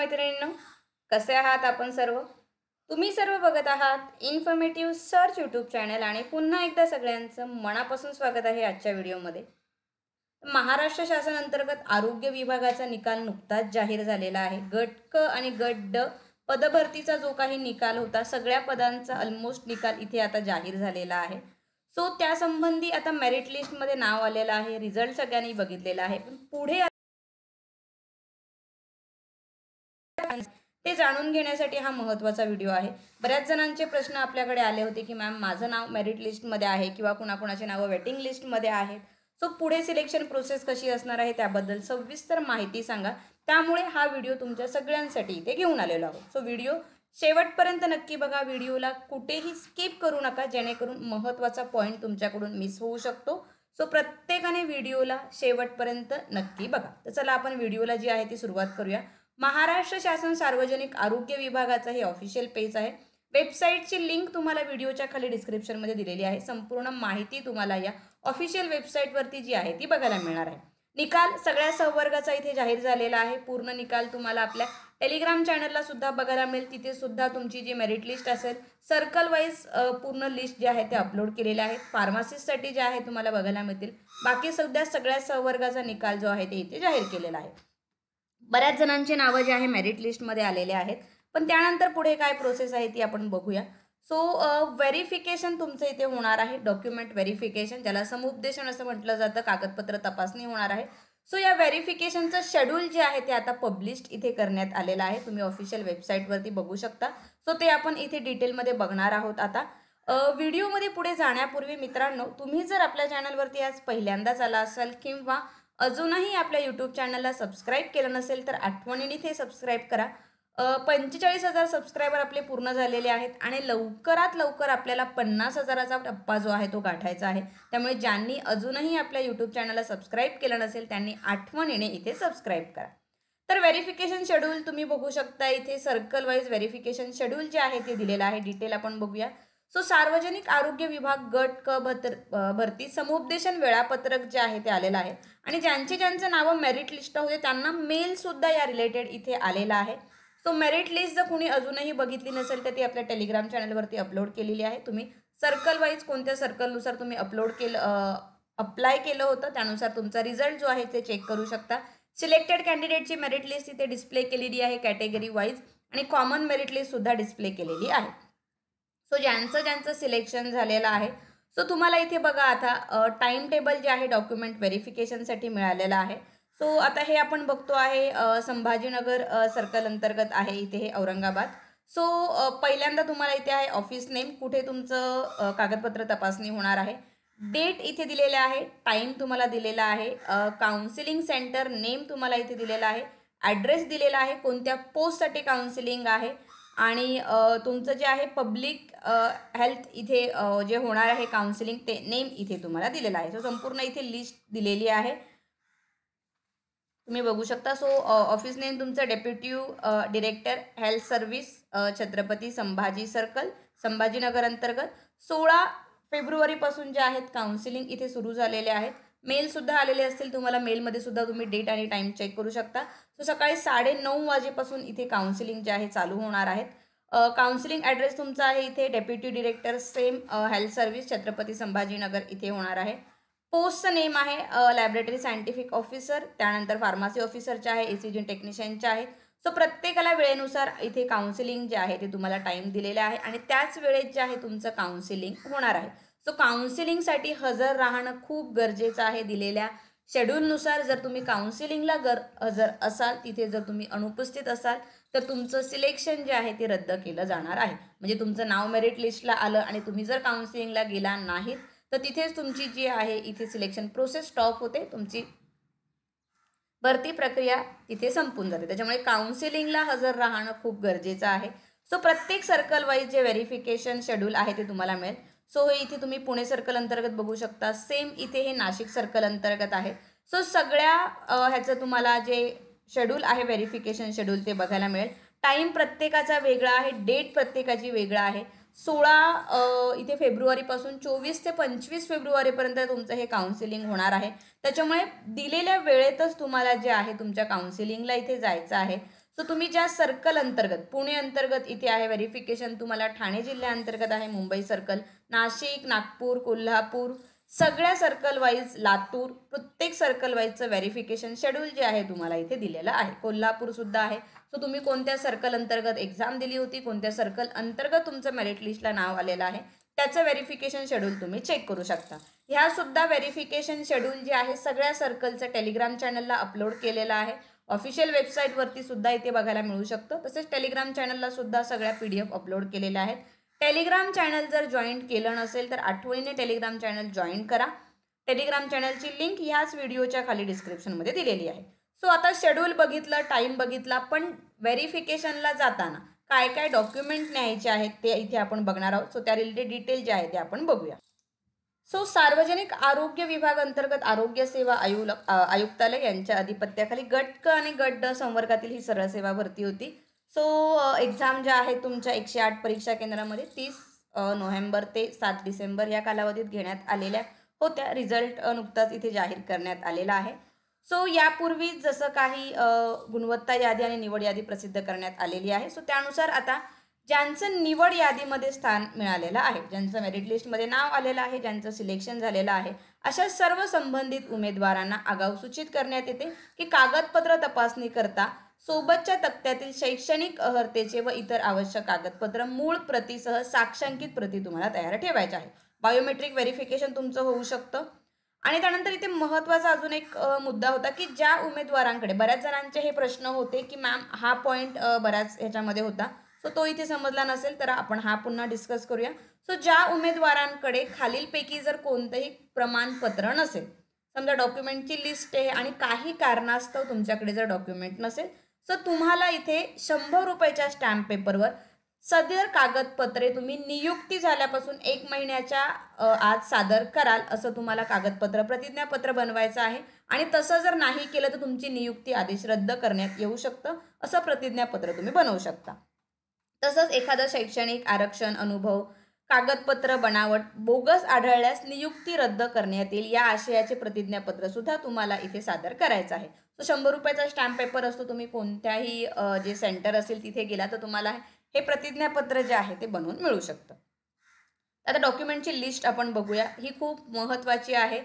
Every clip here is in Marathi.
मैत्रिणींनो, कसे आहात आपण सर्व? तुम्ही सर्व बघत आहात इन्फॉर्मेटिव्ह सर्च यूट्यूब चॅनल आणि पुन्हा एकदा सगळ्यांचं मनापासून स्वागत आहे आजच्या व्हिडिओमध्ये. महाराष्ट्र शासन अंतर्गत आरोग्य विभागाचा निकाल नुकताच जाहीर झालेला आहे. गट क आणि गट ड पदभरतीचा जो काही निकाल होता, सगळ्या पदांचा ऑलमोस्ट निकाल इथे आता जाहीर झालेला आहे. सो त्यासंबंधी आता मेरिट लिस्टमध्ये नाव आलेलं आहे. रिझल्ट सगळ्यांनी बघितलेला आहे. पण पुढे ते जाणून घेण्यासाठी हा महत्त्वाचा व्हिडिओ आहे. बऱ्याच जणांचे प्रश्न आपल्याकडे आले होते की मॅम माझं नाव मेरिट लिस्टमध्ये आहे किंवा कुणाकुणाचे नावं वेटिंग लिस्टमध्ये आहेत. सो पुढे सिलेक्शन प्रोसेस कशी असणार आहे त्याबद्दल सविस्तर माहिती सांगा. त्यामुळे हा व्हिडिओ तुमच्या सगळ्यांसाठी इथे घेऊन आलेलो आहोत. सो व्हिडिओ शेवटपर्यंत नक्की बघा. व्हिडिओला कुठेही स्किप करू नका, जेणेकरून महत्त्वाचा पॉईंट तुमच्याकडून मिस होऊ शकतो. सो प्रत्येकाने व्हिडिओला शेवटपर्यंत नक्की बघा. तर चला आपण व्हिडिओला जी आहे ती सुरुवात करूया. महाराष्ट्र शासन सार्वजनिक आरोग्य विभागाचा हे ऑफिशियल पेज आहे. वेबसाईटची लिंक तुम्हाला व्हिडिओच्या खाली डिस्क्रिप्शनमध्ये दिलेली आहे. संपूर्ण माहिती तुम्हाला या ऑफिशियल वेबसाईटवरती जी आहे ती बघायला मिळणार आहे. निकाल सगळ्या सहवर्गाचा इथे जाहीर झालेला आहे. पूर्ण निकाल तुम्हाला आपल्या टेलिग्राम चॅनलला सुद्धा बघायला मिळेल. तिथे सुद्धा तुमची जी मेरिट लिस्ट असेल सर्कल वाईज पूर्ण लिस्ट जे आहे ते अपलोड केलेले आहेत. फार्मासिस्टसाठी जे आहे तुम्हाला बघायला मिळतील. बाकी सगळ्या सहवर्गाचा निकाल जो आहे ते इथे जाहीर केलेला आहे. बऱ्याच जणांची नावं जे आहे मेरिट लिस्टमध्ये आलेले आहेत. पण त्यानंतर पुढे काय प्रोसेस आहे ती आपण बघूया. सो व्हेरिफिकेशन तुमचं इथे होणार आहे. डॉक्युमेंट व्हेरिफिकेशन, ज्याला समुपदेशन असं म्हटलं जातं, कागदपत्र तपासणी होणार आहे. सो या व्हेरिफिकेशनचं शेड्यूल जे आहे ते आता पब्लिश्ड इथे करण्यात आलेलं आहे. तुम्ही ऑफिशियल वेबसाईटवरती बघू शकता. सो ते आपण इथे डिटेलमध्ये बघणार आहोत. आता व्हिडिओमध्ये पुढे जाण्यापूर्वी मित्रांनो, तुम्ही जर आपल्या चॅनलवरती आज पहिल्यांदाच आला असाल किंवा अजूनही आपल्या यूट्यूब चॅनलला सबस्क्राईब केलं नसेल तर आठवणीने ते सबस्क्राईब करा. 45,000 सबस्क्रायबर आपले पूर्ण झालेले आहेत आणि लवकरात लवकर आपल्याला 50,000चा टप्पा जो आहे तो गाठायचा आहे. त्यामुळे ज्यांनी अजूनही आपल्या यूट्यूब चॅनलला सबस्क्राईब केलं नसेल त्यांनी आठवणीने इथे सबस्क्राईब करा. तर व्हेरिफिकेशन शेड्यूल तुम्ही बघू शकता. इथे सर्कल वाईज व्हेरिफिकेशन शेड्यूल जे आहे ते दिलेलं आहे. डिटेल आपण बघूया. सो सार्वजनिक आरोग्य विभाग गट क भरती समुपदेशन वेळापत्रक जे आहे ते आलेलं आहे आणि ज्यांचे नावं मेरिट लिस्ट होते त्यांना मेल सुद्धा या रिलेटेड इथे आलेला आहे. सो मेरिट लिस्ट जर कोणी अजूनही बघितली नसेल तर ती आपल्या टेलिग्राम चॅनलवरती अपलोड केलेली आहे. तुम्ही सर्कल वाईज कोणत्या सर्कलनुसार तुम्ही अप्लाय केलं होतं त्यानुसार तुमचा रिझल्ट जो आहे ते चेक करू शकता. सिलेक्टेड कॅन्डिडेटची मेरिट लिस्ट इथे डिस्प्ले केलेली आहे कॅटेगरी वाईज आणि कॉमन मेरिट लिस्ट सुद्धा डिस्प्ले केलेली आहे. सो ज्यांचं सिलेक्शन झालेलं आहे. सो तुम्हाला इथे बघा आता टाइम टेबल जे आहे डॉक्युमेंट व्हेरिफिकेशनसाठी मिळालेलं आहे. सो आता हे आपण बघतो आहे संभाजीनगर सर्कल अंतर्गत आहे इथे हे औरंगाबाद. सो पहिल्यांदा तुम्हाला इथे आहे ऑफिस नेम, कुठे तुमचं कागदपत्र तपासणी होणार आहे. डेट इथे दिलेले आहे. टाइम तुम्हाला दिलेला आहे. काउन्सिलिंग सेंटर नेम तुम्हाला इथे दिलेला आहे. ॲड्रेस दिलेला आहे, कोणत्या पोस्टसाठी काउन्सिलिंग आहे आणि तुमचं जे आहे पब्लिक हेल्थ इथे जे होणार आहे काउन्सिलिंग ते नेम इथे तुम्हाला दिलेलं आहे. सो संपूर्ण इथे लिस्ट दिलेली आहे, तुम्ही बघू शकता. सो ऑफिस नेम तुमचं deputy director health service Chhatrapati Sambhaji circle Sambhajinagar अंतर्गत. 16 फेब्रुवारीपासून जे आहेत काउन्सिलिंग इथे सुरू झालेले आहेत. मेलसुद्धा आलेले असतील तुम्हाला. मेलमध्ये सुद्धा तुम्ही डेट आणि टाईम चेक करू शकता. सो सकाळी 9:30 वाजेपासून इथे काउन्सिलिंग जे आहे चालू होणार आहेत. काउन्सिलिंग ॲड्रेस तुमचा आहे इथे deputy director same health service Chhatrapati Sambhajinagar इथे होणार आहे. पोस्टचं नेम आहे लॅबोरेटरी सायंटिफिक ऑफिसर, त्यानंतर फार्मसी ऑफिसरचे आहे, ECG टेक्निशियनचे आहे. सो प्रत्येकाला वेळेनुसार इथे काउन्सिलिंग जे आहे ते तुम्हाला टाईम दिलेले आहे आणि त्याच वेळेत जे आहे तुमचं काउन्सिलिंग होणार आहे. सो काउन्सिलिंगसाठी हजर राहणं खूप गरजेचं आहे. दिलेल्या शेड्यूलनुसार जर तुम्ही काउन्सिलिंगला हजर असाल, तिथे जर तुम्ही अनुपस्थित असाल तर तुमचं सिलेक्शन जे आहे ते रद्द केलं जाणार आहे. म्हणजे तुमचं नाव मेरिट लिस्टला आलं आणि तुम्ही जर काउन्सिलिंगला गेला नाहीत तर तिथेच तुमची जी आहे इथे सिलेक्शन प्रोसेस स्टॉप होते, तुमची भरती प्रक्रिया तिथे संपून जाते. त्याच्यामुळे काउन्सिलिंगला हजर राहणं खूप गरजेचं आहे. सो प्रत्येक सर्कल वाईज जे व्हेरिफिकेशन शेड्यूल आहे ते तुम्हाला मिळेल. सो हे इथे तुम्ही पुणे सर्कल अंतर्गत बघू शकता. सेम इथे हे नाशिक सर्कल अंतर्गत आहे. सो सगळ्या ह्याचं तुम्हाला जे शेड्यूल आहे व्हेरिफिकेशन शेड्यूल ते बघायला मिळेल. टाईम प्रत्येकाचा वेगळा आहे, डेट प्रत्येकाची वेगळा आहे. 16 इथे फेब्रुवारीपासून 24 ते 25 फेब्रुवारीपर्यंत तुमचं हे काउन्सिलिंग होणार आहे. त्याच्यामुळे दिलेल्या वेळेतच तुम्हाला जे आहे तुमच्या काउन्सिलिंगला इथे जायचं आहे. सो तुम्ही ज्या सर्कल अंतर्गत, पुणे अंतर्गत इथे आहे व्हेरिफिकेशन, तुम्हाला ठाणे जिल्ह्याअंतर्गत आहे मुंबई सर्कल, नाशिक, नागपूर, कोल्हापूर, सगळ्या सर्कल वाईज, लातूर, प्रत्येक सर्कल वाईजचं व्हेरिफिकेशन शेड्यूल जे आहे तुम्हाला इथे दिलेलं आहे. कोल्हापूर सुद्धा आहे. सो तुम्ही कोणत्या सर्कल अंतर्गत एक्झाम दिली होती, कोणत्या सर्कल अंतर्गत तुमचं मेरिट लिस्टला नाव आलेलं आहे, त्याचं व्हेरिफिकेशन शेड्यूल तुम्ही चेक करू शकता. ह्या सुद्धा व्हेरिफिकेशन शेड्यूल जे आहे सगळ्या सर्कलचं टेलिग्राम चॅनलला अपलोड केलेलं आहे. ऑफिशियल वेबसाईटवरती सुद्धा इथे बघायला मिळू शकतं. तसेच टेलिग्राम चॅनलला सुद्धा सगळ्या PDF अपलोड केलेल्या आहेत. टेलिग्राम चॅनल जर जॉईन केलं नसेल तर आठवणीने टेलिग्राम चॅनल जॉईन करा. टेलिग्राम चॅनलची लिंक ह्याच व्हिडिओच्या खाली डिस्क्रिप्शनमध्ये दिलेली आहे. सो आता शेड्यूल बघितलं, टाईम बघितला, पण व्हेरिफिकेशनला जाताना काय काय डॉक्युमेंट न्यायचे आहेत ते इथे आपण बघणार आहोत. सो त्या रिलेटेड डिटेल जे आहे ते आपण बघूया. सो सार्वजनिक आरोग्य विभाग अंतर्गत आरोग्य सेवा आयुक्तालय यांच्या अधिपत्याखाली गट क आणि गट ड संवर्गातील ही सरळ सेवा भरती होती. सो एक्झाम ज्या आहेत तुमच्या 108 परीक्षा केंद्रामध्ये 30 नोव्हेंबर ते 7 डिसेंबर या कालावधीत घेण्यात आलेल्या होत्या. रिझल्ट नुकताच इथे जाहीर करण्यात आलेला आहे. सो यापूर्वी जसं काही गुणवत्ता यादी आणि निवड यादी प्रसिद्ध करण्यात आलेली आहे. सो त्यानुसार आता ज्यांचं निवड यादीमध्ये स्थान मिळालेलं आहे, ज्यांचं मेरिट लिस्टमध्ये नाव आलेलं आहे, ज्यांचं सिलेक्शन झालेलं आहे, अशा सर्व संबंधित उमेदवारांना आगाऊ सूचित करण्यात येते की कागदपत्र तपासणी करता सोबतच्या तक्त्यातील शैक्षणिक अर्हतेचे व इतर आवश्यक कागदपत्र मूळ प्रतीसह साक्षांकित प्रती तुम्हाला तयार ठेवायच्या आहे. बायोमेट्रिक व्हेरिफिकेशन तुमचं होऊ शकतं. आणि त्यानंतर इथे महत्त्वाचा अजून एक मुद्दा होता की ज्या उमेदवारांकडे, बऱ्याच जणांचे हे प्रश्न होते की मॅम हा पॉईंट बऱ्याच ह्याच्यामध्ये होता, सो तो इथे समजला नसेल तर आपण हा पुन्हा डिस्कस करूया. सो ज्या उमेदवारांकडे खालीलपैकी जर कोणतंही प्रमाणपत्र नसेल, समजा डॉक्युमेंटची लिस्ट आहे आणि काही कारणास्तव तुमच्याकडे जर डॉक्युमेंट नसेल, सो तुम्हाला इथे 100 रुपयाच्या स्टॅम्प पेपरवर सदर कागदपत्रे तुम्ही नियुक्ती झाल्यापासून 1 महिन्याच्या आत सादर कराल असं तुम्हाला कागदपत्र प्रतिज्ञापत्र बनवायचं आहे. आणि तसं जर नाही केलं तर तुमची नियुक्ती आदेश रद्द करण्यात येऊ शकतं. असं प्रतिज्ञापत्र तुम्ही बनवू शकता. तसंच एखादं शैक्षणिक आरक्षण, अनुभव, कागदपत्र बनावट, बोगस आढळल्यास नियुक्ती रद्द करण्यात येईल या आशयाचे प्रतिज्ञापत्र सुद्धा तुम्हाला इथे सादर करायचं आहे. सो 100 रुपयाचा स्टॅम्प पेपर असतो. तुम्ही कोणत्याही जे सेंटर असेल तिथे गेला तर तुम्हाला हे प्रतिज्ञापत्र जे आहे ते बनवून मिळू शकतं. आता डॉक्युमेंटची लिस्ट आपण बघूया. ही खूप महत्त्वाची आहे.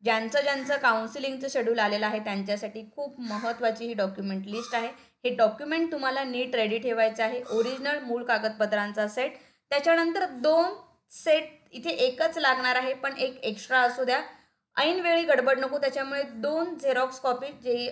ज्यांचं काउन्सिलिंगचं शेड्यूल आलेलं आहे त्यांच्यासाठी खूप महत्त्वाची ही डॉक्युमेंट लिस्ट आहे. हे डॉक्युमेंट तुम्हाला नीट रेडी ठेवायचं आहे. ओरिजिनल मूळ कागदपत्रांचा सेट, त्याच्यानंतर 2 सेट, इथे एकच लागणार आहे पण एक एक्स्ट्रा असू द्या. ऐनवेळी गडबड नको, त्याच्यामुळे 2 झेरॉक्स कॉपी जे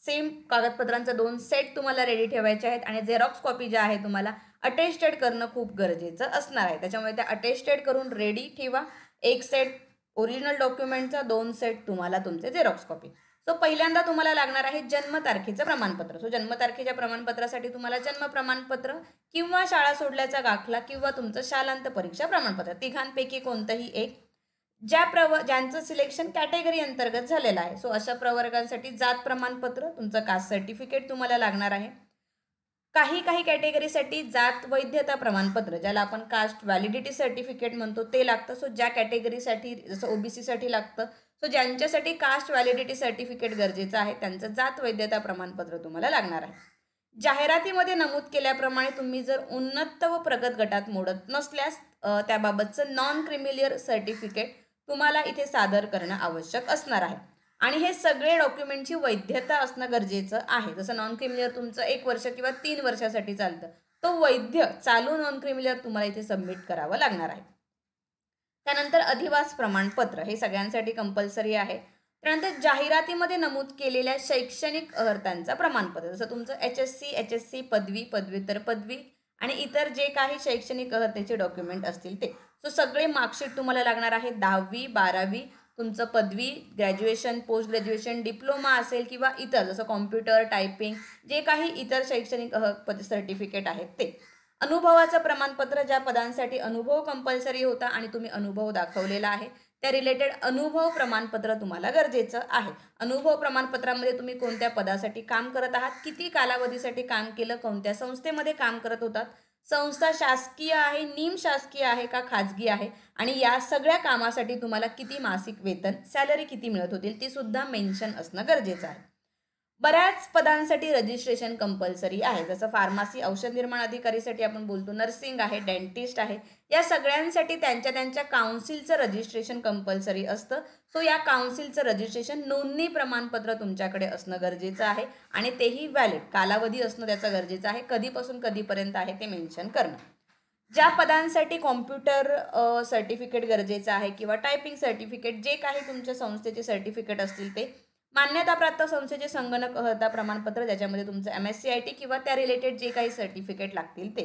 सेम कागदपत्रांचा 2 सेट तुम्हाला रेडी ठेवायचे आहेत. आणि झेरॉक्स कॉपी ज्या आहे तुम्हाला अटेस्टेड करणं खूप गरजेचं असणार आहे. त्याच्यामुळे त्या अटेस्टेड करून रेडी ठेवा. एक सेट ओरिजिनल डॉक्युमेंटचा, 2 सेट तुम्हाला तुमचे झेरॉक्स कॉपी. सो पहिल्यांदा तुम्हाला लागणार आहे जन्मतारखेचं प्रमाणपत्र. सो जन्मतारखेच्या प्रमाणपत्रासाठी तुम्हाला जन्म प्रमाणपत्र किंवा शाळा सोडल्याचा दाखला किंवा तुमचं शालांत परीक्षा प्रमाणपत्र, तिघांपैकी कोणतंही एक, ज्यांचं सिलेक्शन कॅटेगरी अंतर्गत झालेलं आहे. सो अशा प्रवर्गांसाठी जात प्रमाणपत्र, तुमचं कास्ट सर्टिफिकेट तुम्हाला लागणार आहे. काही कॅटेगरीसाठी जात वैधता प्रमाणपत्र, ज्याला आपण कास्ट व्हॅलिडिटी सर्टिफिकेट म्हणतो, ते लागतं. सो ज्या कॅटेगरीसाठी, जसं OBCसाठी लागतं, सो ज्यांच्यासाठी कास्ट व्हॅलिडिटी सर्टिफिकेट गरजेचं आहे त्यांचं जात वैधता प्रमाणपत्र तुम्हाला लागणार आहे. जाहिरातीमध्ये नमूद केल्याप्रमाणे तुम्ही जर उन्नत व प्रगत गटात मोडत नसल्यास त्याबाबतचं नॉन क्रिमिलियर सर्टिफिकेट तुम्हाला इथे सादर करणं आवश्यक असणार आहे. आणि हे सगळे डॉक्युमेंटची वैधता असणं गरजेचं आहे. जसं नॉन क्रिमिलियर तुमचं 1 वर्ष किंवा 3 वर्षासाठी चालतं, तो वैध चालू नॉन क्रिमिलियर तुम्हाला इथे सबमिट करावं लागणार आहे. त्यानंतर अधिवास प्रमाणपत्र हे सगळ्यांसाठी कंपल्सरी आहे. त्यानंतर जाहिरातीमध्ये नमूद केलेल्या शैक्षणिक अर्हतांचा प्रमाणपत्र, जसं तुमचं HSC पदवी, पदव्युत्तर पदवी आणि इतर जे काही शैक्षणिक अर्हतेचे डॉक्युमेंट असतील ते. सो सगळे मार्कशीट तुम्हाला लागणार आहे. 10वी 12वी, तुमचं पदवी, ग्रॅज्युएशन, पोस्ट ग्रॅज्युएशन, डिप्लोमा असेल किंवा इतर जसं कॉम्प्युटर, टायपिंग, जे काही इतर शैक्षणिक सर्टिफिकेट आहेत ते. अनुभवाचं प्रमाणपत्र, ज्या पदांसाठी अनुभव कंपल्सरी होता आणि तुम्ही अनुभव दाखवलेला आहे त्या रिलेटेड अनुभव प्रमाणपत्र तुम्हाला गरजेचं आहे. अनुभव प्रमाणपत्रामध्ये तुम्ही कोणत्या पदासाठी काम करत आहात, किती कालावधीसाठी काम केलं, कोणत्या संस्थेमध्ये काम करत होतात, संस्था शासकीय आहे, निमशासकीय आहे का खाजगी आहे, आणि या सगळ्या कामासाठी तुम्हाला किती मासिक वेतन, सॅलरी किती मिळत होतील ती सुद्धा मेन्शन असणं गरजेचं आहे. बऱ्याच पदांसाठी रजिस्ट्रेशन कंपल्सरी आहे, जसं फार्मसी, औषध निर्माण अधिकारीसाठी आपण बोलतो, नर्सिंग आहे, डेंटिस्ट आहे, या सगळ्यांसाठी त्यांच्या त्यांच्या काउन्सिलचं रजिस्ट्रेशन कंपल्सरी असतं. सो या काउन्सिलचं रजिस्ट्रेशन नोंदणी प्रमाणपत्र तुमच्याकडे असणं गरजेचं आहे आणि तेही व्हॅलिड कालावधी असणं त्याचं गरजेचं आहे. कधीपासून कधीपर्यंत आहे ते मेन्शन करणं. ज्या पदांसाठी कॉम्प्युटर सर्टिफिकेट गरजेचं आहे किंवा टायपिंग सर्टिफिकेट, जे काही तुमच्या संस्थेचे सर्टिफिकेट असतील ते, मान्यताप्राप्त संस्थेचे संगणक अर्हता प्रमाणपत्र, ज्याच्यामध्ये तुमचं MSc IT किंवा त्या रिलेटेड जे काही सर्टिफिकेट लागतील ते.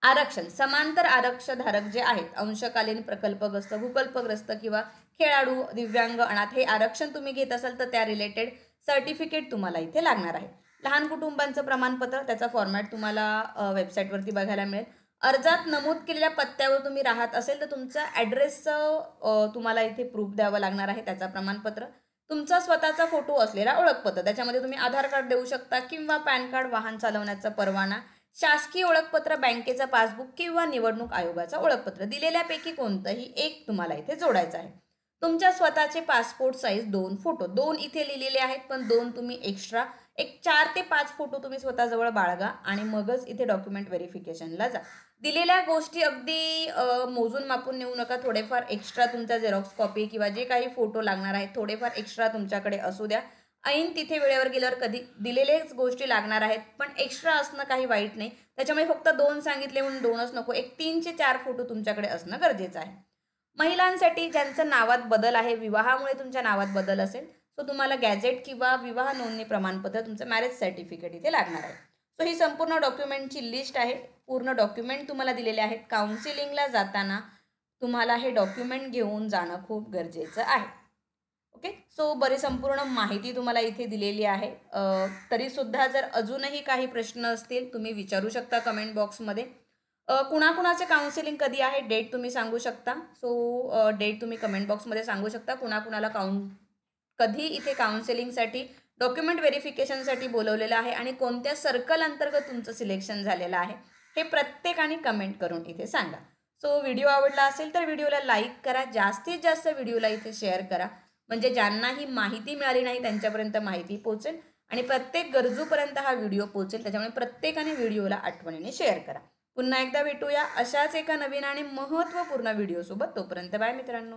आरक्षण, समांतर आरक्षधारक जे आहेत, अंशकालीन प्रकल्पग्रस्त, भूकल्पग्रस्त किंवा खेळाडू, दिव्यांग, अनाथ, हे आरक्षण तुम्ही घेत असाल तर त्या रिलेटेड सर्टिफिकेट तुम्हाला इथे लागणार आहे. लहान कुटुंबांचं प्रमाणपत्र, त्याचा फॉर्मॅट तुम्हाला वेबसाईटवरती बघायला मिळेल. अर्जात नमूद केलेल्या पत्त्यावर तुम्ही राहत असेल तर तुमचा ॲड्रेसचं तुम्हाला इथे प्रूफ द्यावं लागणार आहे, त्याचा प्रमाणपत्र. तुमचा स्वतःचा फोटो असलेला ओळखपत्र, त्याच्यामध्ये तुम्ही आधार कार्ड देऊ शकता किंवा पॅन कार्ड, वाहन चालवण्याचा परवाना, शासकीय ओळखपत्र, बँकेचा पासबुक किंवा निवडणूक आयोगाचा ओळखपत्र, दिलेल्यापैकी कोणतंही एक तुम्हाला इथे जोडायचं आहे. तुमच्या स्वतःचे पासपोर्ट साईज 2 फोटो, 2 इथे लिहिलेले आहेत पण 2 तुम्ही एक्स्ट्रा, एक 4 ते 5 फोटो तुम्ही स्वतःजवळ बाळगा आणि मगच इथे डॉक्युमेंट व्हेरिफिकेशनला जा. दिलेल्या गोष्टी अगदी मोजून मापून नेऊ नका, थोडेफार एक्स्ट्रा तुमच्या झेरॉक्स कॉपी किंवा जे काही फोटो लागणार आहेत थोडेफार एक्स्ट्रा तुमच्याकडे असू द्या. ऐन तिथे वेळेवर गेल्यावर कधी दिलेलेच गोष्टी लागणार आहेत पण एक्स्ट्रा असणं काही वाईट नाही, त्याच्यामुळे फक्त 2 सांगितले म्हणून 2च नको, एक 3 ते 4 फोटो तुमच्याकडे असणं गरजेचं आहे. महिलांसाठी ज्यांचं नावात बदल आहे, विवाहामुळे तुमच्या नावात बदल असेल, सो तुम्हाला गॅजेट किंवा विवाह नोंदणी प्रमाणपत्र, तुमचं मॅरेज सर्टिफिकेट इथे लागणार आहे. सो ही संपूर्ण डॉक्युमेंटची लिस्ट आहे. पूर्ण डॉक्युमेंट तुम्हाला दिलेले आहेत. काउन्सिलिंगला जाताना तुम्हाला हे डॉक्युमेंट घेऊन जाणं खूप गरजेचं आहे. ओके, सो बरी संपूर्ण माहिती तुम्हाला इथे दिलेली आहे. तरीसुद्धा जर अजूनही काही प्रश्न असतील तुम्ही विचारू शकता कमेंट बॉक्समध्ये. कुणाकुणाचे काउन्सिलिंग कधी आहे, डेट तुम्ही सांगू शकता. सो डेट तुम्ही कमेंट बॉक्समध्ये सांगू शकता. कुणाकुणाला कधी इथे काउन्सिलिंगसाठी, डॉक्युमेंट व्हेरिफिकेशनसाठी बोलवलेलं आहे आणि कोणत्या सर्कल अंतर्गत तुमचं सिलेक्शन झालेलं आहे, हे प्रत्येकाने कमेंट करून इथे सांगा. सो व्हिडिओ आवडला असेल तर व्हिडिओला लाईक करा, जास्तीत जास्त व्हिडिओला इथे शेअर करा, म्हणजे ज्यांना ही माहिती मिळाली नाही त्यांच्यापर्यंत माहिती पोहोचेल आणि प्रत्येक गरजूपर्यंत हा व्हिडिओ पोहोचेल. त्याच्यामुळे प्रत्येकाने व्हिडिओला आठवणीने शेअर करा. पुन्हा एकदा भेटूया अशाच एका नवीन आणि महत्त्वपूर्ण व्हिडिओसोबत. तोपर्यंत बाय मित्रांनो.